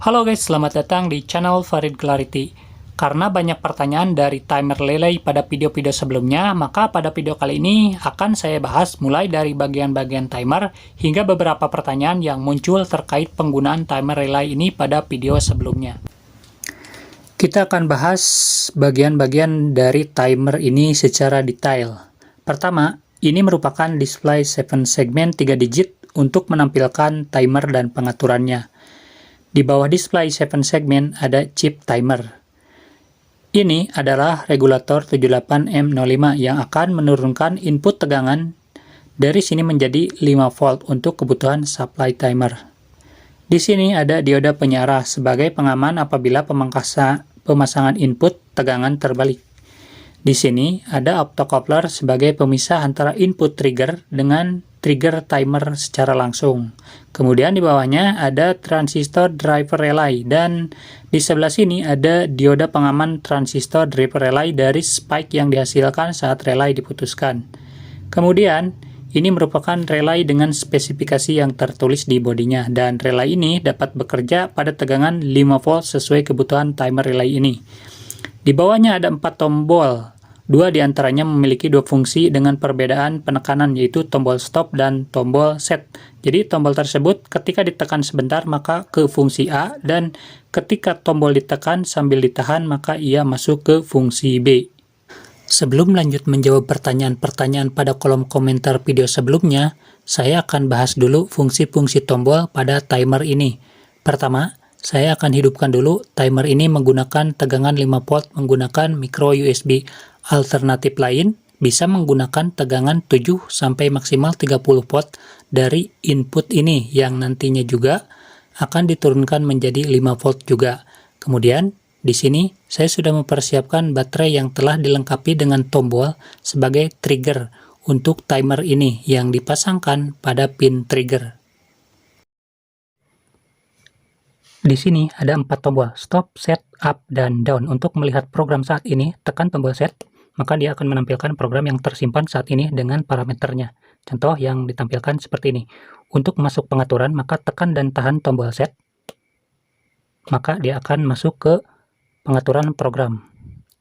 Halo guys, selamat datang di channel Farid Clarity. Karena banyak pertanyaan dari timer relay pada video-video sebelumnya, maka pada video kali ini akan saya bahas mulai dari bagian-bagian timer hingga beberapa pertanyaan yang muncul terkait penggunaan timer relay ini pada video sebelumnya. Kita akan bahas bagian-bagian dari timer ini secara detail. Pertama, ini merupakan display 7 segmen 3 digit untuk menampilkan timer dan pengaturannya. Di bawah display 7 segmen ada chip timer. Ini adalah regulator 78M05 yang akan menurunkan input tegangan dari sini menjadi 5 volt untuk kebutuhan supply timer. Di sini ada dioda penyarah sebagai pengaman apabila pemasangan input tegangan terbalik. Di sini ada optocoupler sebagai pemisah antara input trigger dengan trigger timer secara langsung. Kemudian di bawahnya ada transistor driver relay dan di sebelah sini ada dioda pengaman transistor driver relay dari spike yang dihasilkan saat relay diputuskan. Kemudian ini merupakan relay dengan spesifikasi yang tertulis di bodinya dan relay ini dapat bekerja pada tegangan 5 volt sesuai kebutuhan timer relay ini. Di bawahnya ada 4 tombol. 2 diantaranya memiliki 2 fungsi dengan perbedaan penekanan yaitu tombol stop dan tombol set. Jadi tombol tersebut ketika ditekan sebentar maka ke fungsi A dan ketika tombol ditekan sambil ditahan maka ia masuk ke fungsi B. Sebelum lanjut menjawab pertanyaan-pertanyaan pada kolom komentar video sebelumnya, saya akan bahas dulu fungsi-fungsi tombol pada timer ini. Pertama, saya akan hidupkan dulu timer ini menggunakan tegangan 5 volt menggunakan micro USB. Alternatif lain bisa menggunakan tegangan 7 sampai maksimal 30 volt dari input ini yang nantinya juga akan diturunkan menjadi 5 volt juga. Kemudian di sini saya sudah mempersiapkan baterai yang telah dilengkapi dengan tombol sebagai trigger untuk timer ini yang dipasangkan pada pin trigger. Di sini ada 4 tombol, stop, set, up, dan down. Untuk melihat program saat ini, tekan tombol set, maka dia akan menampilkan program yang tersimpan saat ini dengan parameternya. Contoh yang ditampilkan seperti ini. Untuk masuk pengaturan, maka tekan dan tahan tombol set, maka dia akan masuk ke pengaturan program.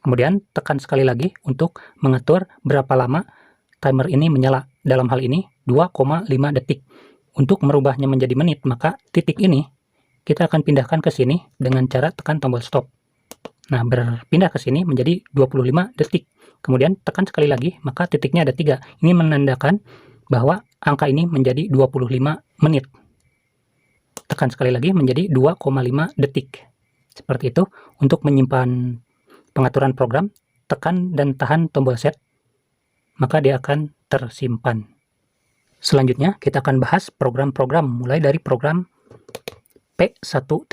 Kemudian tekan sekali lagi untuk mengatur berapa lama timer ini menyala. Dalam hal ini 2,5 detik. Untuk merubahnya menjadi menit, maka titik ini kita akan pindahkan ke sini dengan cara tekan tombol stop. Nah, berpindah ke sini menjadi 25 detik. Kemudian tekan sekali lagi, maka titiknya ada 3. Ini menandakan bahwa angka ini menjadi 25 menit. Tekan sekali lagi menjadi 2,5 detik. Seperti itu. Untuk menyimpan pengaturan program, tekan dan tahan tombol set, maka dia akan tersimpan. Selanjutnya, kita akan bahas program-program, mulai dari program P1.1.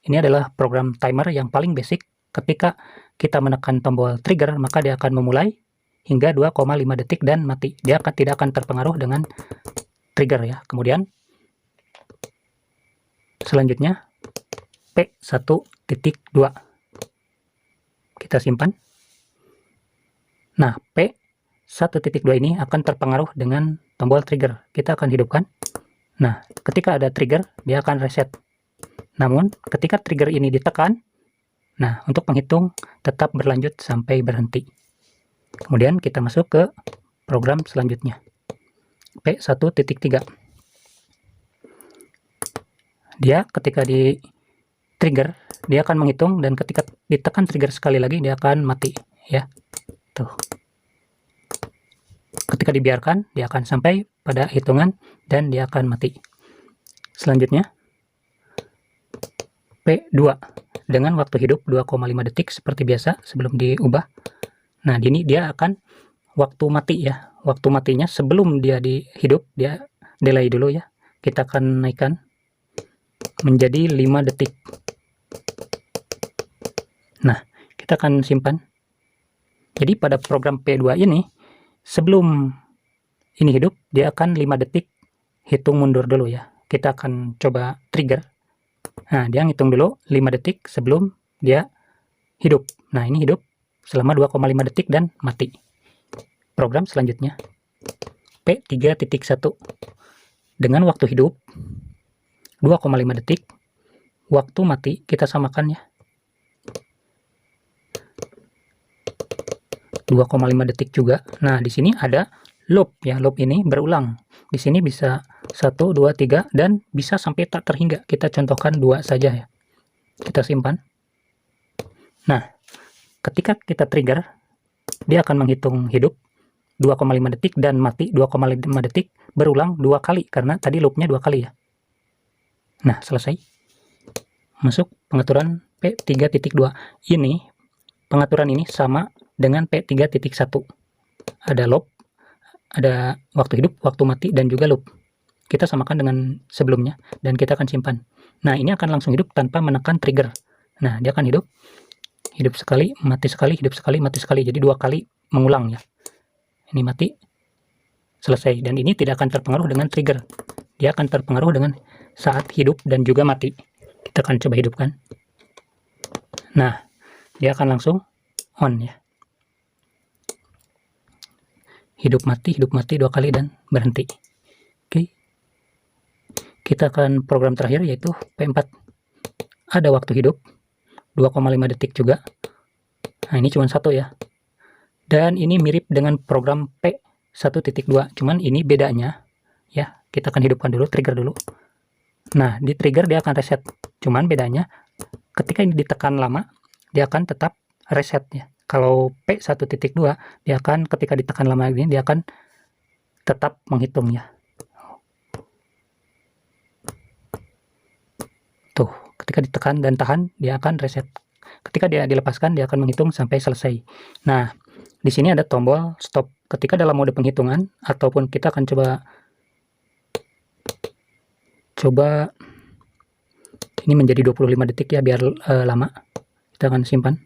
Ini adalah program timer yang paling basic. Ketika kita menekan tombol trigger, maka dia akan memulai hingga 2,5 detik dan mati. Dia tidak akan terpengaruh dengan trigger ya. Kemudian selanjutnya P1.2. Kita simpan. Nah, P1.2 ini akan terpengaruh dengan tombol trigger. Kita akan hidupkan. Nah, ketika ada trigger, dia akan reset. Namun, ketika trigger ini ditekan, nah, untuk menghitung tetap berlanjut sampai berhenti. Kemudian kita masuk ke program selanjutnya. P1.3. Dia ketika di trigger, dia akan menghitung dan ketika ditekan trigger sekali lagi, dia akan mati. Ya, tuh. Ketika dibiarkan, dia akan sampai pada hitungan dan dia akan mati. Selanjutnya, P2 dengan waktu hidup 2,5 detik seperti biasa sebelum diubah. Nah, ini dia akan waktu mati ya. Waktu matinya sebelum dia hidup, dia delay dulu ya. Kita akan naikkan menjadi 5 detik. Nah, kita akan simpan. Jadi pada program P2 ini, sebelum ini hidup, dia akan 5 detik hitung mundur dulu ya. Kita akan coba trigger. Nah, dia ngitung dulu 5 detik sebelum dia hidup. Nah, ini hidup selama 2,5 detik dan mati. Program selanjutnya P3.1 dengan waktu hidup 2,5 detik waktu mati, kita samakan ya. 2,5 detik juga. Nah, di sini ada loop ya, loop ini berulang. Di sini bisa 1, 2, 3 dan bisa sampai tak terhingga. Kita contohkan 2 saja ya. Kita simpan. Nah, ketika kita trigger, dia akan menghitung hidup 2,5 detik dan mati 2,5 detik, berulang 2 kali karena tadi loopnya 2 kali ya. Nah, selesai. Masuk pengaturan P3.2. Ini pengaturan ini sama dengan P3.1. Ada loop, ada waktu hidup, waktu mati, dan juga loop. Kita samakan dengan sebelumnya, dan kita akan simpan. Nah, ini akan langsung hidup tanpa menekan trigger. Nah, dia akan hidup sekali, mati sekali, hidup sekali, mati sekali. Jadi 2 kali mengulang ya. Ini mati, selesai. Dan ini tidak akan terpengaruh dengan trigger. Dia akan terpengaruh dengan saat hidup dan juga mati. Kita akan coba hidupkan. Nah, dia akan langsung on ya. Hidup mati 2 kali dan berhenti. Oke. Kita akan program terakhir yaitu P4. Ada waktu hidup 2,5 detik juga. Nah, ini cuma 1 ya. Dan ini mirip dengan program P1.2, cuman ini bedanya ya. Kita akan hidupkan dulu, trigger dulu. Nah, di trigger dia akan reset. Cuman bedanya ketika ini ditekan lama, dia akan tetap reset ya. Kalau P1.2, dia akan ketika ditekan lama ini, dia akan tetap menghitung ya. Tuh, ketika ditekan dan tahan, dia akan reset. Ketika dia dilepaskan, dia akan menghitung sampai selesai. Nah, di sini ada tombol stop. Ketika dalam mode penghitungan, ataupun kita akan coba ini menjadi 25 detik ya, biar lama. Kita akan simpan.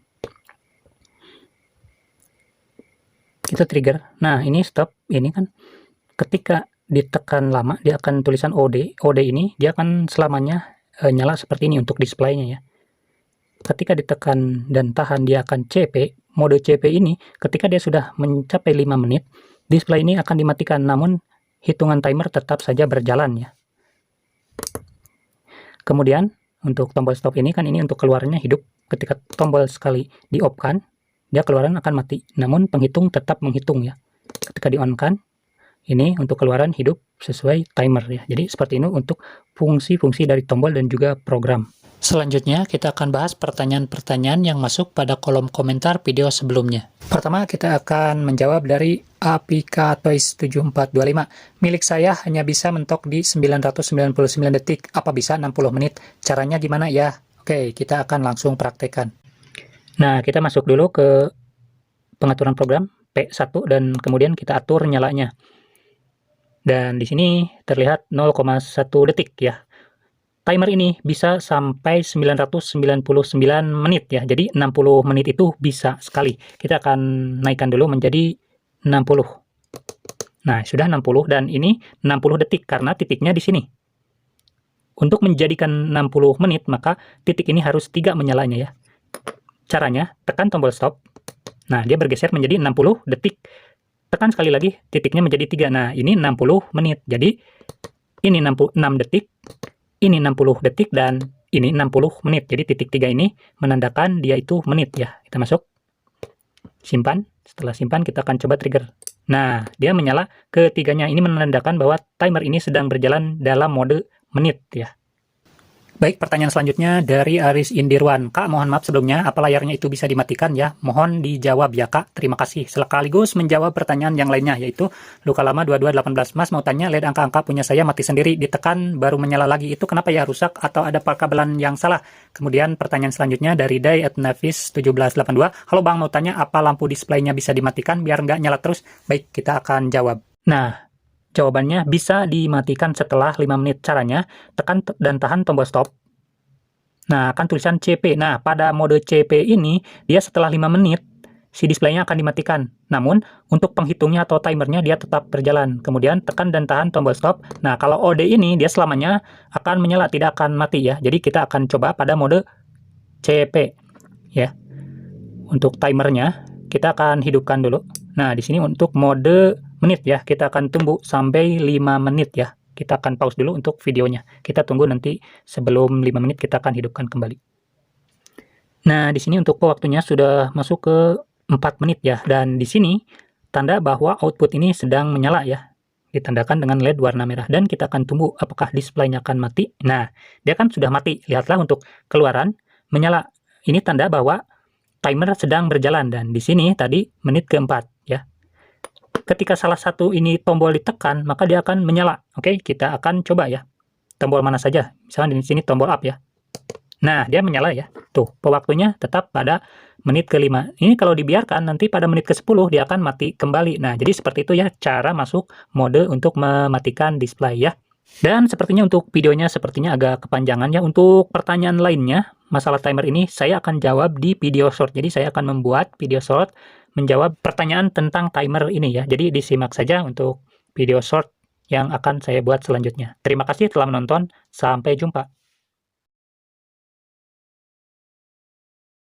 Kita trigger. Nah, ini stop. Ini kan ketika ditekan lama, dia akan tulisan OD. OD ini dia akan selamanya nyala seperti ini untuk displaynya ya. Ketika ditekan dan tahan, dia akan CP. Mode CP ini ketika dia sudah mencapai 5 menit, display ini akan dimatikan, namun hitungan timer tetap saja berjalan ya. Kemudian untuk tombol stop ini kan, ini untuk keluarnya hidup. Ketika tombol sekali di off kan, dia keluaran akan mati, namun penghitung tetap menghitung ya. Ketika di on kan, ini untuk keluaran hidup sesuai timer ya. Jadi seperti ini untuk fungsi-fungsi dari tombol dan juga program. Selanjutnya kita akan bahas pertanyaan-pertanyaan yang masuk pada kolom komentar video sebelumnya. Pertama, kita akan menjawab dari Apika Toys 7425. Milik saya hanya bisa mentok di 999 detik. Apa bisa 60 menit? Caranya gimana ya? Oke, kita akan langsung praktekkan. Nah, kita masuk dulu ke pengaturan program P1 dan kemudian kita atur nyalanya. Dan di sini terlihat 0,1 detik ya. Timer ini bisa sampai 999 menit ya. Jadi 60 menit itu bisa sekali. Kita akan naikkan dulu menjadi 60. Nah, sudah 60 dan ini 60 detik karena titiknya di sini. Untuk menjadikan 60 menit, maka titik ini harus 3 menyalanya ya. Caranya, tekan tombol stop. Nah, dia bergeser menjadi 60 detik. Tekan sekali lagi, titiknya menjadi 3. Nah, ini 60 menit. Jadi, ini 6 detik, ini 60 detik, dan ini 60 menit. Jadi, titik 3 ini menandakan dia itu menit ya. Kita masuk, simpan. Setelah simpan, kita akan coba trigger. Nah, dia menyala ketiganya. Ini menandakan bahwa timer ini sedang berjalan dalam mode menit ya. Baik, pertanyaan selanjutnya dari Aris Indirwan. Kak, mohon maaf sebelumnya, apa layarnya itu bisa dimatikan ya? Mohon dijawab ya, Kak. Terima kasih. Sekaligus menjawab pertanyaan yang lainnya, yaitu Luka Lama 2218. Mas mau tanya, LED angka-angka punya saya mati sendiri, ditekan baru menyala lagi. Itu kenapa ya, rusak atau ada perkabelan yang salah? Kemudian pertanyaan selanjutnya dari Day@Navis 1782. Halo Bang, mau tanya apa lampu displaynya bisa dimatikan biar nggak nyala terus? Baik, kita akan jawab. Nah, jawabannya bisa dimatikan setelah 5 menit. Caranya, tekan dan tahan tombol stop. Nah, akan tulisan CP. Nah, pada mode CP ini, dia setelah 5 menit, si displaynya akan dimatikan. Namun, untuk penghitungnya atau timernya, dia tetap berjalan. Kemudian, tekan dan tahan tombol stop. Nah, kalau OD ini, dia selamanya akan menyala, tidak akan mati ya. Jadi, kita akan coba pada mode CP. Ya. Untuk timernya, kita akan hidupkan dulu. Nah, di sini untuk mode menit ya, kita akan tunggu sampai 5 menit ya. Kita akan pause dulu untuk videonya. Kita tunggu nanti sebelum 5 menit kita akan hidupkan kembali. Nah, di sini untuk waktunya sudah masuk ke 4 menit ya. Dan di sini tanda bahwa output ini sedang menyala ya. Ditandakan dengan LED warna merah. Dan kita akan tunggu apakah display-nya akan mati. Nah, dia kan sudah mati. Lihatlah untuk keluaran menyala. Ini tanda bahwa timer sedang berjalan. Dan di sini tadi menit keempat ya. Ketika salah satu ini tombol ditekan, maka dia akan menyala. Oke, kita akan coba ya. Tombol mana saja. Misalnya di sini tombol up ya. Nah, dia menyala ya. Tuh, pewaktunya tetap pada menit ke-5. Ini kalau dibiarkan, nanti pada menit ke-10 dia akan mati kembali. Nah, jadi seperti itu ya cara masuk mode untuk mematikan display ya. Dan sepertinya untuk videonya sepertinya agak kepanjangan ya. Untuk pertanyaan lainnya, masalah timer ini saya akan jawab di video short. Jadi saya akan membuat video short menjawab pertanyaan tentang timer ini ya. Jadi disimak saja untuk video short yang akan saya buat selanjutnya. Terima kasih telah menonton. Sampai jumpa.